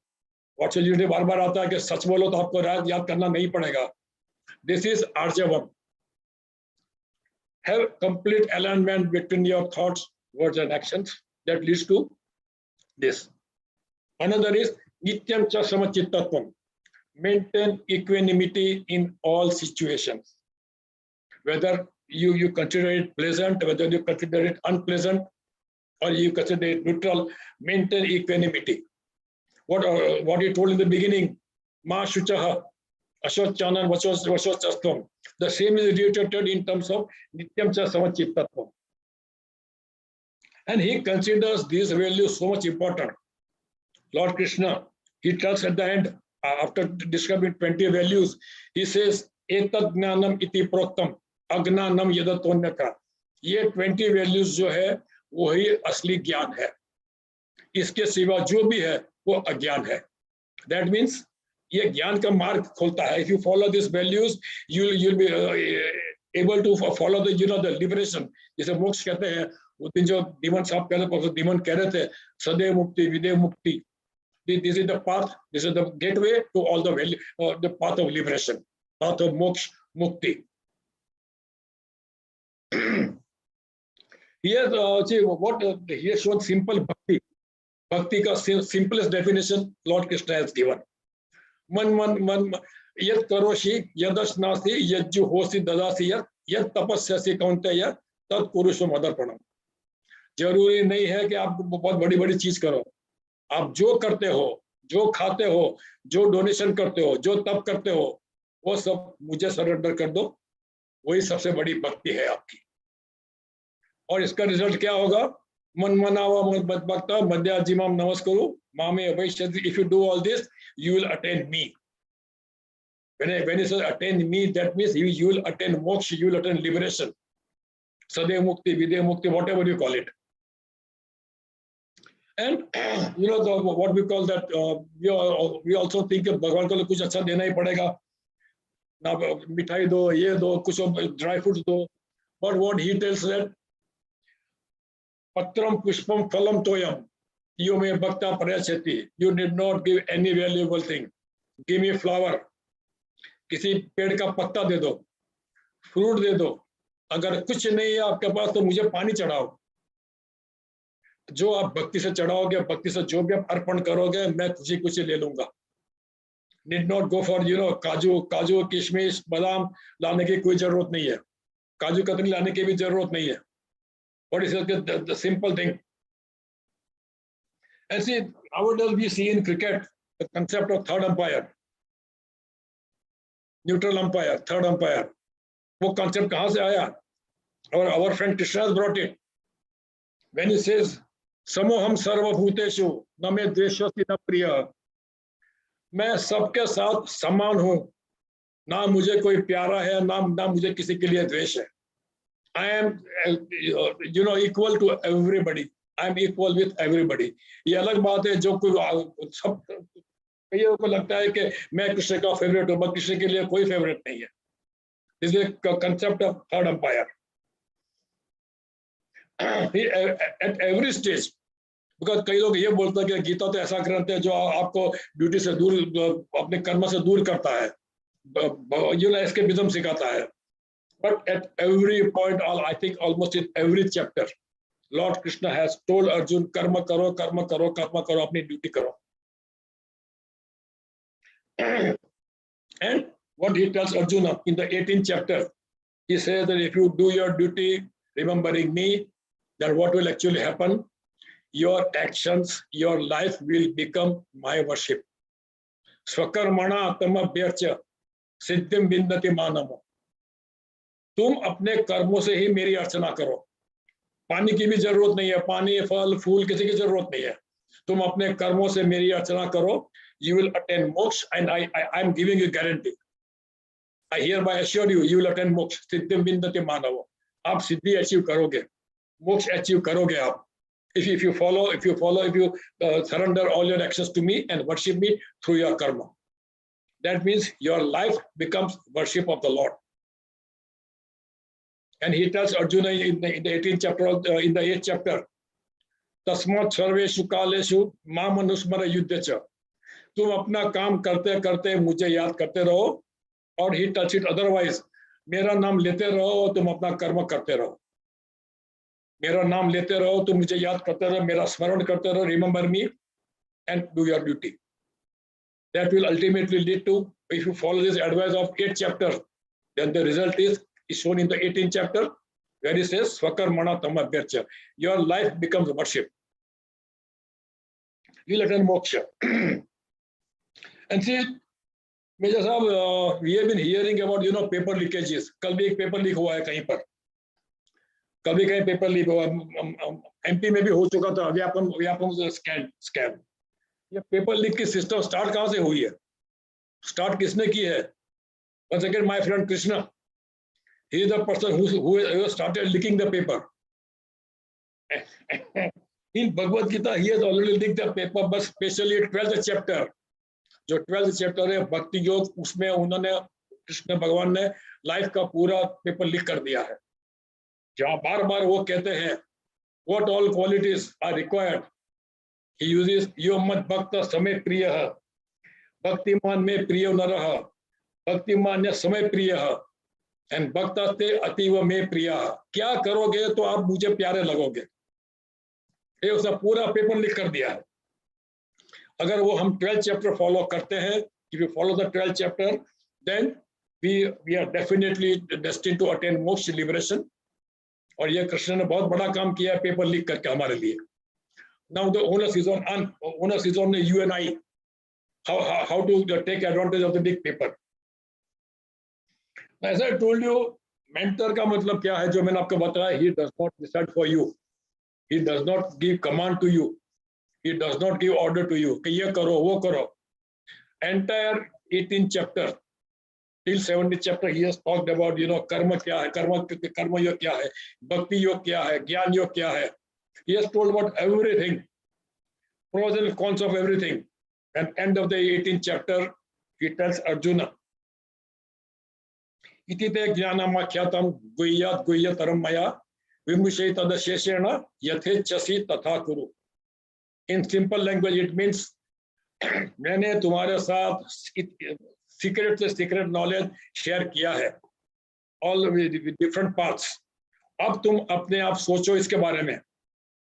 WhatsApp University बार-बार आता है कि सच बोलो तो आपको याद करना नहीं पड़ेगा. This is arjavam. Have complete alignment between your thoughts, words, and actions. That leads to this. Another is nityam cha samachittatvam. Maintain equanimity in all situations. Whether you consider it pleasant, whether you consider it unpleasant, or you consider it neutral, maintain equanimity. What he told in the beginning, ma shuchaha, ashochanan vasochastvam. The same is reiterated in terms of nityam cha samachittatvam. And he considers these values so much important. Lord Krishna, he tells at the end, after describing 20 values, he says, etad jnanam iti proktam, agnanam yadatonyaka. ये 20 values जो है वही असली ज्ञान है. इसके सिवा जो भी है वो अज्ञान है. That means ये ज्ञान का मार्ग खोलता है. If you follow these values, you'll be able to follow the the liberation. जैसे मोक्ष कहते हैं, वो दिन जो demon साहब कह रहे थे, सदैव मुक्ति, विदेह मुक्ति. This is the path. This is the gateway to all the value, the path of liberation, path of moksha, mukti. Here, he has shown simple bhakti. Bhakti ka simplest definition Lord Krishna has given. Man yat karoshi yadasnasi yajju hosi dadasi yat tapasyasi kaunteya tat kurusho madarpanam. जरूरी नहीं है कि आप बहुत बड़ी चीज करो. आप जो करते हो, जो खाते हो, जो डोनेशन करते हो, जो तप करते हो, वो सब मुझे सरेंडर कर दो, वही सबसे बड़ी भक्ति है आपकी. और इसका रिजल्ट क्या होगा? मन मनावा मद भक्ता मध्याजिमाम नमस्करो मामे अवैश्यति. If you do all this, you will attain me. When he says attain me, that means you will attain moksha, you will attain liberation. Sadeh mukti, videh mukti, whatever you call it. And what we call that, we also think that भगवान को कुछ अच्छा देना ही पड़ेगा. ना मिठाई दो, ये दो, कुछ ड्राई फ्रूट्स दो. But what he tells that patram pushpam phalam toyam, you may bhakta prayachati. You did not give any valuable thing. Give me flower. किसी पेड़ का पत्ता दे दो, फ्रूट दे दो. अगर कुछ नहीं है आपके पास तो मुझे पानी चढ़ाओ. जो आप भक्ति से चढ़ाओगे, भक्ति से जो भी आप अर्पण करोगे, मैं खुशी खुशी ले लूंगा. Need not go for काजू किशमिश बादाम लाने की कोई जरूरत नहीं है. काजू कतली लाने की भी जरूरत नहीं है. What is the simple thing? And see, nowadays we see in cricket the concept of third umpire, neutral umpire, third umpire. वो concept कहाँ से आया? Our friend Krishna has brought it. When he says, "Samoham sarva bhuteshu, na me dveshasi na priya." मैं सबके साथ समान हूँ, ना मुझे कोई प्यारा है, ना मुझे किसी के लिए द्वेष है. I am, equal to everybody. I am equal with everybody. ये अलग बात है जो कोई सब कईयों को लगता है कि मैं कृष्ण का फेवरेट हूँ, मैं कृष्ण के लिए कोई फेवरेट नहीं है. This is the concept of third umpire. At every stage, because कई लोग ये बोलते हैं कि गीता तो ऐसा ग्रंथ है जो आपको ड्यूटी से दूर, अपने कर्म से दूर करता है, escapism सिखाता है. But at every point, I think almost in every chapter, Lord Krishna has told Arjun, karma karo, apni duty karo. And what he tells Arjuna in the 18th chapter, he says that if you do your duty, remembering me, then what will actually happen? Your actions, your life will become my worship. Swakarmana tamabhyarcha siddhim vindati manamo. तुम अपने कर्मों से ही मेरी अर्चना करो. पानी की भी जरूरत नहीं है, पानी फल फूल किसी की जरूरत नहीं है. तुम अपने कर्मों से मेरी अर्चना करो. You will attain moksha, and I am giving you guarantee. I hereby assure you, you will attain moksha. Siddhim vindati manavo. आप सिद्धि achieve करोगे, मोक्ष achieve करोगे आप. If you surrender all your actions to me and worship me through your karma. That means your life becomes worship of the Lord. And he tells Arjuna in the 18th chapter, in the 8th chapter, Tasmat sarveshu kaleshu mamanusmara yuddhacha. तुम अपना काम करते करते मुझे याद करते रहो. और he tells it otherwise, मेरा नाम लेते रहो, तुम अपना कर्म करते रहो. मेरा नाम लेते रहो, तुम मुझे याद करते रहो, मेरा स्मरण करते रहो, remember me and do your duty. That will ultimately lead to, if you follow this advice of 8th chapter, then the result is shown in the 18th chapter, where he says, Swakarmana tamabhyarcha. Your life becomes worship. You'll attain moksha. And see, Major Sahab, we have been hearing about, paper leakages. कल भी एक paper leak हुआ है कहीं पर. कभी कहीं paper leak हुआ, MP में भी हो चुका था. व्यापम स्कैम. ये पेपर लीक की सिस्टम स्टार्ट कहाँ से हुई है? स्टार्ट किसने की है? Once again, my friend Krishna, he is the person who started leaking the paper. In Bhagwad Gita, he has already leaked the paper, but especially 12th chapter. जो 12th chapter है भक्ति योग, उसमें उन्होंने कृष्ण भगवान ने लाइफ का पूरा पेपर लीक कर दिया है. जहाँ बार बार वो कहते हैं what all qualities are required. He uses यो मत भक्त समय प्रिय, भक्तिमान में प्रिय नरः, भक्तिमान समय प्रिय, and भक्तास्ते अतीव में प्रिय. क्या करोगे तो आप मुझे प्यारे लगोगे. ये उसने पूरा पेपर लीक कर दिया है. अगर वो हम 12th chapter follow करते हैं, if you follow the 12th chapter, then we are definitely destined to attain moksha liberation. और ये कृष्ण ने बहुत बड़ा काम किया है पेपर लीक करके हमारे लिए. Now the onus is on you and I, how to take advantage of the big paper. As I told you, mentor का मतलब क्या है जो मैंने आपको बताया. He does not decide for you. He does not give command to you. He does not give order to you कि ये करो वो करो. Entire 18th chapter till 70th chapter he has talked about कर्म क्या है, कर्म योग क्या है, भक्ति योग क्या है, ज्ञान योग क्या है. He has told about everything, pros and cons of everything. And end of the 18th chapter he tells Arjuna इति ते ज्ञानमाख्यातं गुह्यात् गुह्यतरं मया विमुष्य तदशेषेण यथेच्छसि तथा कुरु. In simple language it means मैंने तुम्हारे साथ सीक्रेट से सीक्रेट नॉलेज शेयर किया है, ऑल विद डिफरेंट पार्ट्स. अब तुम अपने आप सोचो इसके बारे में,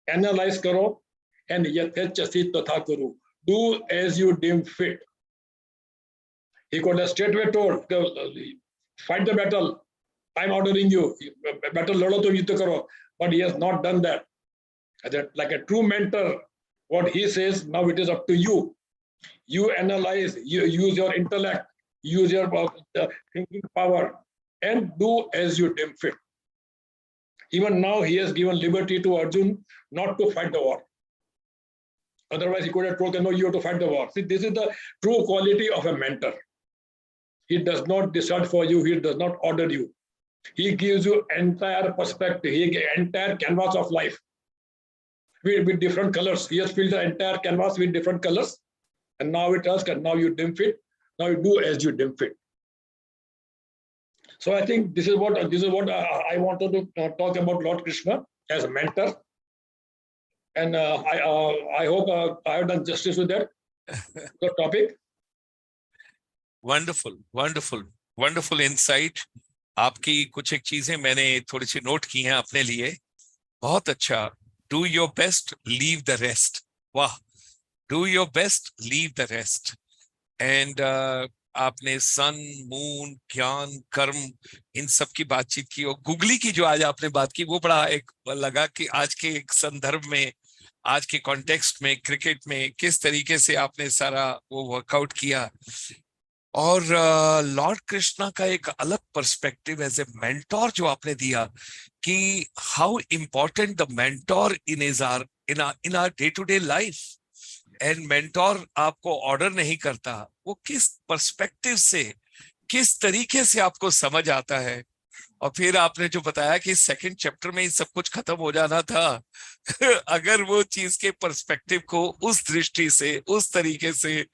एनालाइज करो, एंड यथेच्छसि तथा कुरु, do as you deem fit. He could have straightway told, fight the battle, I'm ordering you, battle लड़ो तो युद्ध करो, but he has not done that. Like a true mentor, what he says, now it is up to you. You analyze, you use your intellect, use your thinking power, and do as you deem fit. Even now, he has given liberty to Arjun not to fight the war. Otherwise, he could have told him, no, you have to fight the war. See, this is the true quality of a mentor. He does not decide for you, he does not order you. He gives you entire perspective, he gives entire canvas of life with different colors. He has filled the entire canvas with different colors. And now it asks, and now you deem fit, now you do as you deem fit. So I think this is what I wanted to talk about Lord Krishna as a mentor. And I hope I have done justice with that the topic. Wonderful, wonderful, wonderful insight. आपकी कुछ एक चीजें मैंने थोड़ी सी note की हैं अपने लिए. बहुत अच्छा. Do your best, leave the rest. वाह. Do your best, leave the rest. And आपने सन, मून, ज्ञान, कर्म, इन सब की बातचीत की, और गुगली की जो आज आपने बात की वो बड़ा एक लगा कि आज के एक संदर्भ में, आज के कॉन्टेक्स्ट में, क्रिकेट में किस तरीके से आपने सारा वो वर्कआउट किया. और लॉर्ड कृष्णा का एक अलग पर्सपेक्टिव एज ए मेंटोर जो आपने दिया कि how important the mentor in our day to day life. And mentor आपको ऑर्डर नहीं करता, वो किस पर्सपेक्टिव से, किस तरीके से आपको समझ आता है. और फिर आपने जो बताया कि सेकंड चैप्टर में ही सब कुछ खत्म हो जाना था अगर वो चीज के पर्सपेक्टिव को उस दृष्टि से, उस तरीके से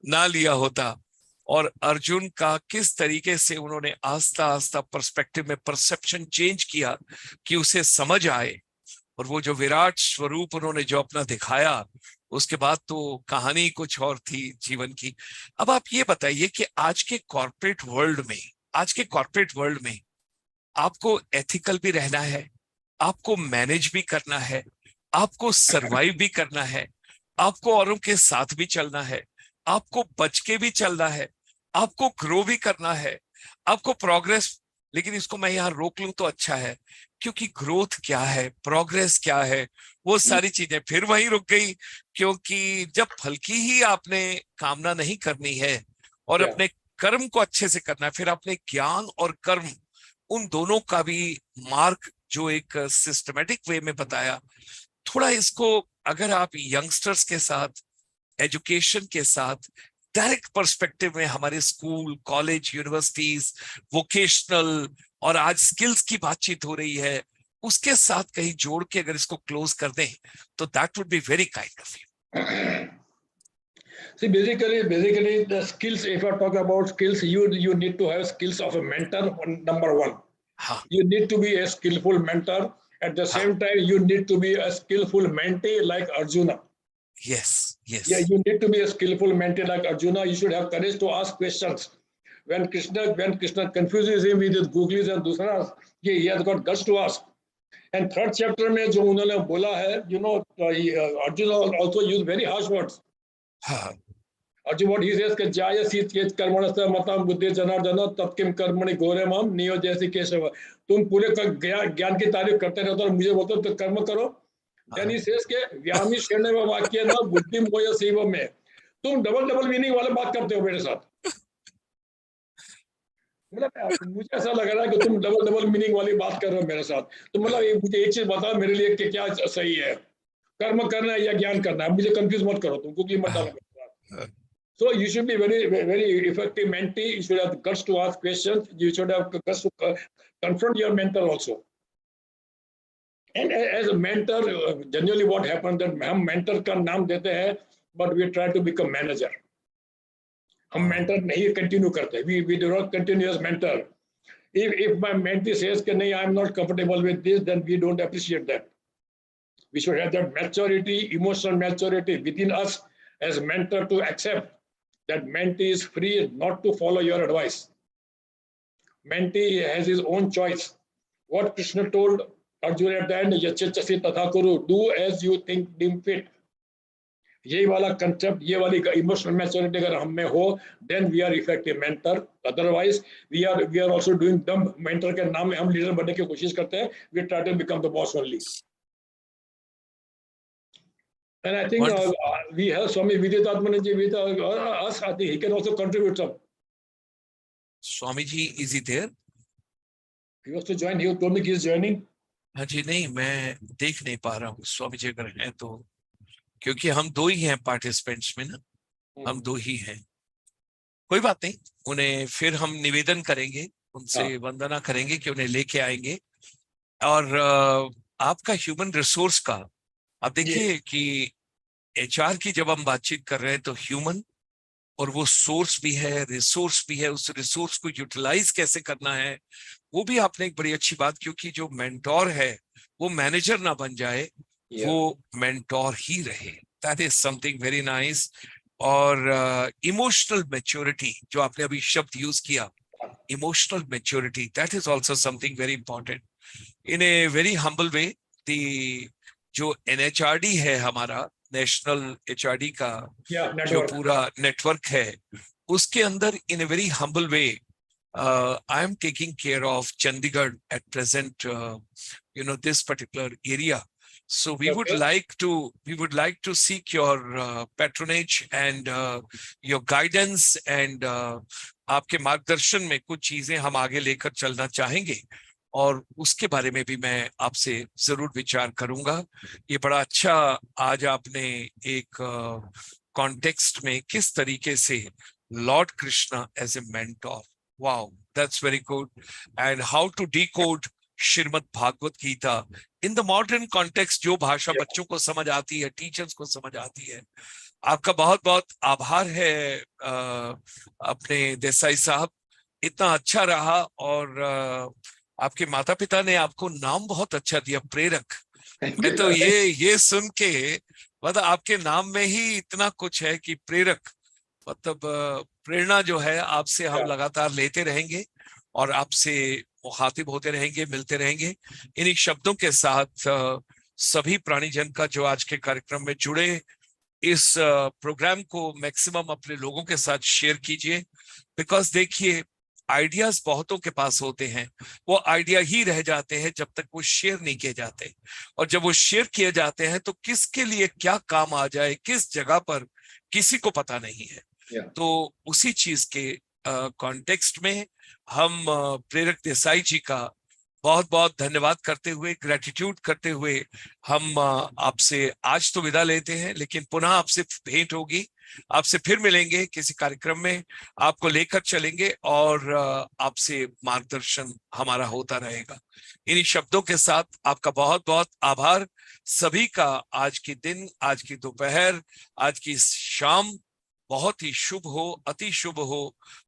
ना लिया होता. और अर्जुन का किस तरीके से उन्होंने आस्ता आस्ता पर्सपेक्टिव में परसेप्शन चेंज किया कि उसे समझ आए. और वो जो विराट स्वरूप उन्होंने जो अपना दिखाया, उसके बाद तो कहानी कुछ और थी जीवन की. अब आप ये बताइए कि आज के कॉर्पोरेट वर्ल्ड में आपको एथिकल भी रहना है, आपको मैनेज भी करना है, आपको सरवाइव भी करना है, आपको औरों के साथ भी चलना है, आपको बच के भी चलना है, आपको ग्रो भी करना है, आपको प्रोग्रेस. लेकिन इसको मैं यहाँ रोक लूं तो अच्छा है, क्योंकि ग्रोथ क्या है, प्रोग्रेस क्या है, वो सारी चीजें फिर वहीं रुक गई. क्योंकि जब फल की ही आपने कामना नहीं करनी है और अपने कर्म को अच्छे से करना है, फिर आपने ज्ञान और कर्म उन दोनों का भी मार्ग जो एक सिस्टमेटिक वे में बताया. थोड़ा इसको अगर आप यंगस्टर्स के साथ, एजुकेशन के साथ, डायरेक्ट पर्सपेक्टिव में, हमारे स्कूल, कॉलेज, यूनिवर्सिटीज, वोकेशनल और आज स्किल्स की बातचीत हो रही है, उसके साथ कहीं जोड़ के अगर इसको क्लोज कर दें तो that would be very kind of you. See, basically the skills, if I talk about skills, you need to have skills of a mentor, number one. You need to be a skillful mentor. At the same time, you need to be a skillful mentee like Arjuna. Yes. Yeah, you need to be a skillful mentee like Arjuna. You should have courage to ask questions. When Krishna confuses him with his googlies and dusras, he has got guts to ask. And third chapter में जो उन्होंने बोला है, Arjuna also used very harsh words. Arjuna, what he says, jaya sit yet karmanasta matam buddhe janardana tatkim karmani gore mam niyo jaisi kesava. तुम पूरे ज्ञान की तारीफ करते रहते हो और मुझे बोलते हो तो कर्म करो. Then he says के व्यामी शरण में वाक्य ना बुद्धि मोय शिव में. तुम डबल मीनिंग वाले बात करते हो मेरे साथ. मतलब मुझे ऐसा लग रहा है कि तुम डबल मीनिंग वाली बात कर रहे हो मेरे साथ. तो मतलब मुझे एक चीज बताओ मेरे लिए कि क्या सही है, कर्म करना है या ज्ञान करना है. मुझे कंफ्यूज मत करो, तुम कुकी मत डालो. So you should be very effective mentee. You should have guts to ask questions. You should have guts to confront your mentor also. And as a mentor, generally what happens that हम mentor का नाम देते हैं, but we try to become manager. हम mentor नहीं continue करते. We do not continue as mentor. If my mentee says, "I am not comfortable with this," then we don't appreciate that. We should have that maturity, emotional maturity within us as mentor to accept that mentee is free not to follow your advice. Mentee has his own choice. What Krishna told Arjuna at the end, "Yachachasi tatha kuru," do as you think deem fit. ये वाला concept, ये वाली emotional maturity अगर हम में हो, then we are effective mentor. Otherwise, we are also doing dumb mentor के नाम में हम leader बनने की कोशिश करते हैं. We try to become the boss only. And I think we have Swami Vidyatmananji with us. I think he can also contribute some. Swamiji, is he there? He was to join. He told me he is joining. हाँ जी, नहीं, मैं देख नहीं पा रहा हूँ स्वामी जी अगर हैं तो, क्योंकि हम दो ही हैं पार्टिसिपेंट्स में ना, हम दो ही हैं. कोई बात नहीं, उन्हें फिर हम निवेदन करेंगे, उनसे वंदना करेंगे कि उन्हें लेके आएंगे. और आपका ह्यूमन रिसोर्स का, आप देखिए कि एचआर की जब हम बातचीत कर रहे हैं तो ह्यूमन और वो सोर्स भी है, रिसोर्स भी है, उस रिसोर्स को यूटिलाइज कैसे करना है वो भी आपने एक बड़ी अच्छी बात, क्योंकि जो मेंटोर है वो मैनेजर ना बन जाए, वो मेंटोर ही रहे. That is something very nice. और इमोशनल मैच्योरिटी जो आपने अभी शब्द यूज किया, emotional maturity, that is also something very important. In a very humble way, the जो एनएचआरडी है हमारा, नेशनल एचआरडी का जो पूरा नेटवर्क है, उसके अंदर in a very humble way I am taking care of Chandigarh at present, this particular area. So we would like to seek your patronage and your guidance and आपके मार्गदर्शन में कुछ चीजें हम आगे लेकर चलना चाहेंगे, और उसके बारे में भी मैं आपसे जरूर विचार करूंगा. ये बड़ा अच्छा आज आपने एक कॉन्टेक्स्ट में किस तरीके से lord Krishna as a mentor, wow, that's very good. And how to decode Shrimad Bhagwad Gita in the modern context, जो भाषा बच्चों को समझ आती है, टीचर्स को समझ आती है. आपका बहुत बहुत आभार है अपने देसाई साहब, इतना अच्छा रहा. और आपके माता पिता ने आपको नाम बहुत अच्छा दिया, प्रेरक. मैं तो ये सुन के, मतलब आपके नाम में ही इतना कुछ है कि प्रेरक, मतलब प्रेरणा जो है आपसे हम लगातार लेते रहेंगे और आपसे मुखातिब होते रहेंगे, मिलते रहेंगे. इन्हीं शब्दों के साथ सभी प्राणीजन का जो आज के कार्यक्रम में जुड़े, इस प्रोग्राम को मैक्सिमम अपने लोगों के साथ शेयर कीजिए. बिकॉज देखिए, आइडियाज बहुतों के पास होते हैं, वो आइडिया ही रह जाते हैं जब तक वो शेयर नहीं किए जाते. और जब वो शेयर किए जाते हैं तो किसके लिए क्या काम आ जाए, किस जगह पर, किसी को पता नहीं है. तो उसी चीज के कॉन्टेक्स्ट में हम प्रेरक देसाई जी का बहुत बहुत धन्यवाद करते हुए, ग्रेटिट्यूड करते हुए, हम आपसे आज तो विदा लेते हैं, लेकिन पुनः आपसे भेंट होगी, आपसे फिर मिलेंगे किसी कार्यक्रम में, आपको लेकर चलेंगे और आपसे मार्गदर्शन हमारा होता रहेगा. इन्हीं शब्दों के साथ आपका बहुत बहुत आभार सभी का. आज के दिन, आज की दोपहर, आज की शाम बहुत ही शुभ हो, अति शुभ हो,